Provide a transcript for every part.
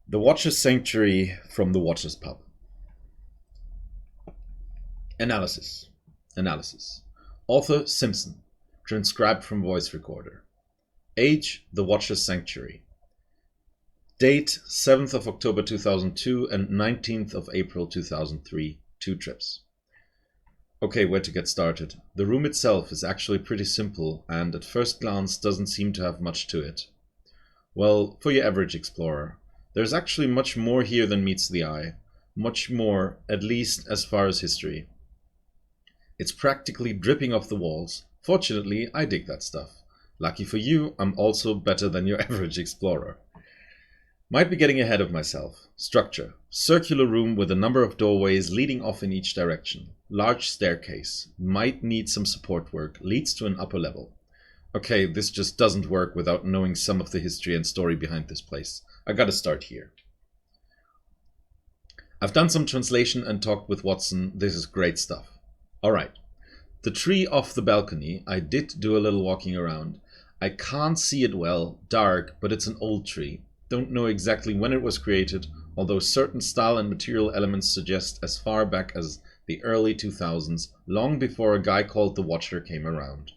The Watcher's Sanctuary from the Watcher's Pub. Analysis. Author Simpson. Transcribed from voice recorder. Age The Watcher's Sanctuary. Date 7th of October 2002 and 19th of April 2003. 2 trips. Okay, where to get started? The room itself is actually pretty simple and at first glance doesn't seem to have much to it. Well, for your average explorer. There's actually much more here than meets the eye. Much more, at least as far as history. It's practically dripping off the walls. Fortunately, I dig that stuff. Lucky for you, I'm also better than your average explorer. Might be getting ahead of myself. Structure. Circular room with a number of doorways leading off in each direction. Large staircase. Might need some support work. Leads to an upper level. Okay, this just doesn't work without knowing some of the history and story behind this place. I gotta start here. I've done some translation and talked with Watson. This is great stuff. Alright. The tree off the balcony, I did do a little walking around. I can't see it well, dark, but it's an old tree. Don't know exactly when it was created, although certain style and material elements suggest as far back as the early 2000s, long before a guy called the Watcher came around.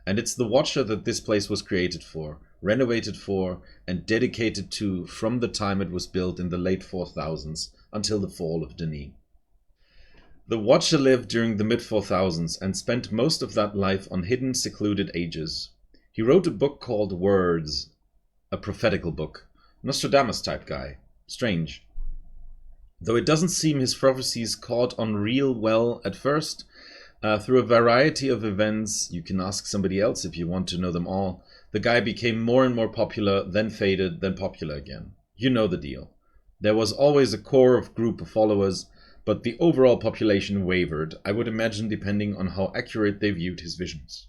And it's the Watcher that this place was created for, renovated for, and dedicated to from the time it was built in the late 4000s until the fall of Denis. The Watcher lived during the mid-4000s and spent most of that life on hidden, secluded ages. He wrote a book called Words, a prophetical book. Nostradamus-type guy. Strange. Though it doesn't seem his prophecies caught on real well at first, through a variety of events, you can ask somebody else if you want to know them all, the guy became more and more popular, then faded, then popular again. You know the deal. There was always a core group of followers, but the overall population wavered, I would imagine, depending on how accurate they viewed his visions.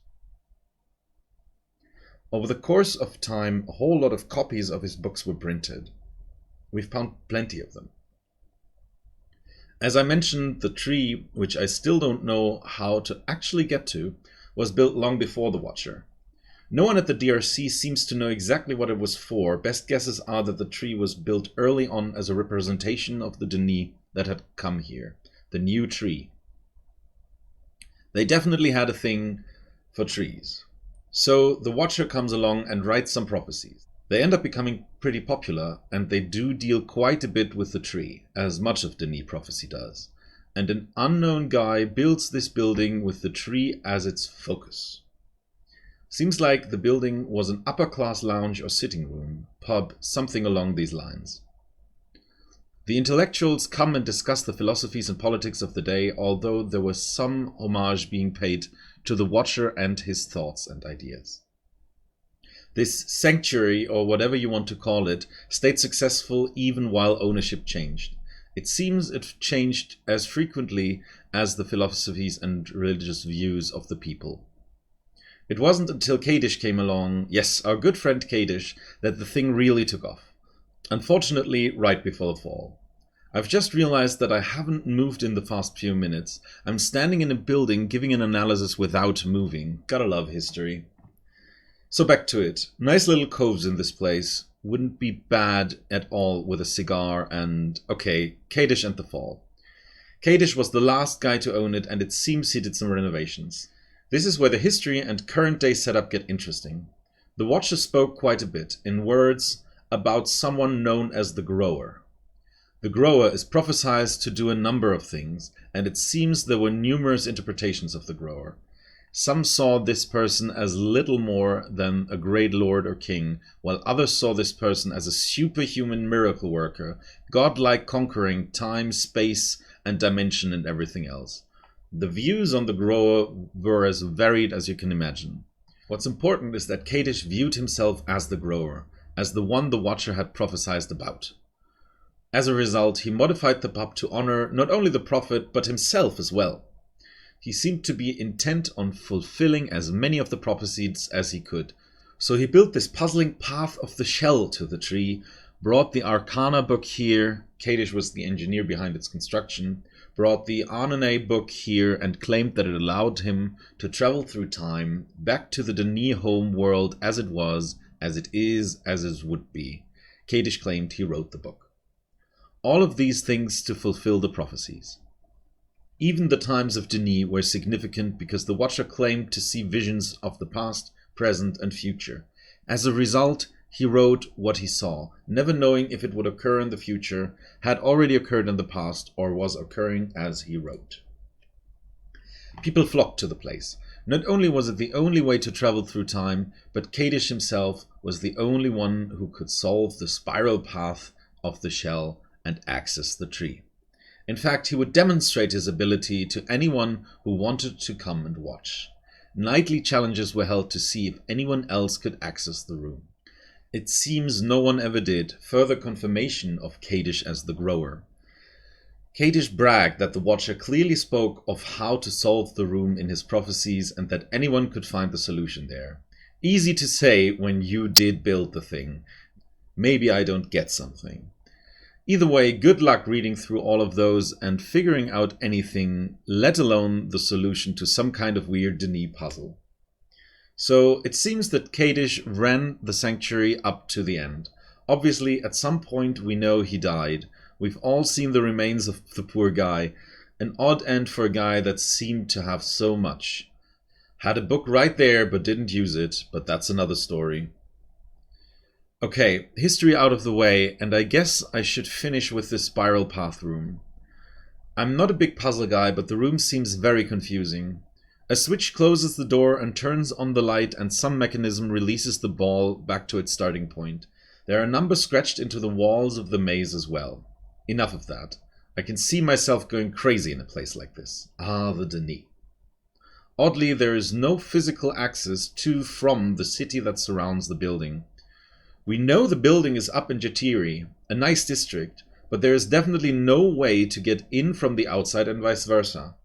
Over the course of time, a whole lot of copies of his books were printed. We've found plenty of them. As I mentioned, the tree, which I still don't know how to actually get to, was built long before the Watcher. No one at the DRC seems to know exactly what it was for. Best guesses are that the tree was built early on as a representation of the Denis that had come here, the new tree. They definitely had a thing for trees. So the Watcher comes along and writes some prophecies. They end up becoming pretty popular, and they do deal quite a bit with the tree, as much of Denis prophecy does. And an unknown guy builds this building with the tree as its focus. Seems like the building was an upper-class lounge or sitting room, pub, something along these lines. The intellectuals come and discuss the philosophies and politics of the day, although there was some homage being paid to the Watcher and his thoughts and ideas. This sanctuary, or whatever you want to call it, stayed successful even while ownership changed. It seems it changed as frequently as the philosophies and religious views of the people. It wasn't until Kadish came along, yes, our good friend Kadish, that the thing really took off. Unfortunately, right before the fall. I've just realized that I haven't moved in the past few minutes. I'm standing in a building giving an analysis without moving. Gotta love history. So back to it. Nice little coves in this place. Wouldn't be bad at all with a cigar and... Okay, Kadish and the fall. Kadish was the last guy to own it, and it seems he did some renovations. This is where the history and current day setup get interesting. The Watcher spoke quite a bit, in words, about someone known as the Grower. The Grower is prophesied to do a number of things, and it seems there were numerous interpretations of the Grower. Some saw this person as little more than a great lord or king, while others saw this person as a superhuman miracle worker, godlike conquering time, space, and dimension and everything else. The views on the Grower were as varied as you can imagine. What's important is that Kadish viewed himself as the Grower, as the one the Watcher had prophesied about. As a result, he modified the pub to honor not only the prophet, but himself as well. He seemed to be intent on fulfilling as many of the prophecies as he could. So he built this puzzling path of the shell to the tree, brought the Arcana book here, Kadish was the engineer behind its construction, brought the Anane book here and claimed that it allowed him to travel through time, back to the Denis home world as it was, as it is, as it would be. Kadish claimed he wrote the book. All of these things to fulfill the prophecies. Even the times of Denis were significant because the Watcher claimed to see visions of the past, present, and future. As a result, he wrote what he saw, never knowing if it would occur in the future, had already occurred in the past, or was occurring as he wrote. People flocked to the place. Not only was it the only way to travel through time, but Kadish himself was the only one who could solve the spiral path of the shell and access the tree. In fact, he would demonstrate his ability to anyone who wanted to come and watch. Nightly challenges were held to see if anyone else could access the room. It seems no one ever did, further confirmation of Kadish as the grower. Kadish bragged that the Watcher clearly spoke of how to solve the room in his prophecies and that anyone could find the solution there. Easy to say when you did build the thing. Maybe I don't get something. Either way, good luck reading through all of those and figuring out anything, let alone the solution to some kind of weird Denis puzzle. So it seems that Kadish ran the sanctuary up to the end. Obviously, at some point we know he died. We've all seen the remains of the poor guy. An odd end for a guy that seemed to have so much. Had a book right there but didn't use it, but that's another story. Okay, history out of the way, and I guess I should finish with this spiral path room. I'm not a big puzzle guy, but the room seems very confusing. A switch closes the door and turns on the light, and some mechanism releases the ball back to its starting point. There are numbers scratched into the walls of the maze as well. Enough of that. I can see myself going crazy in a place like this. Ah, the Denis. Oddly, there is no physical access to from the city that surrounds the building. We know the building is up in Jatiri, a nice district, but there is definitely no way to get in from the outside and vice versa.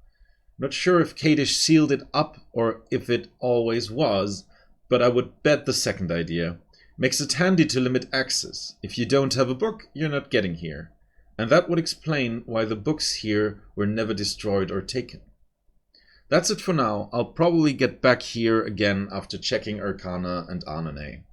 Not sure if Kadish sealed it up or if it always was, but I would bet the second idea. Makes it handy to limit access. If you don't have a book, you're not getting here. And that would explain why the books here were never destroyed or taken. That's it for now. I'll probably get back here again after checking Arcana and Anane.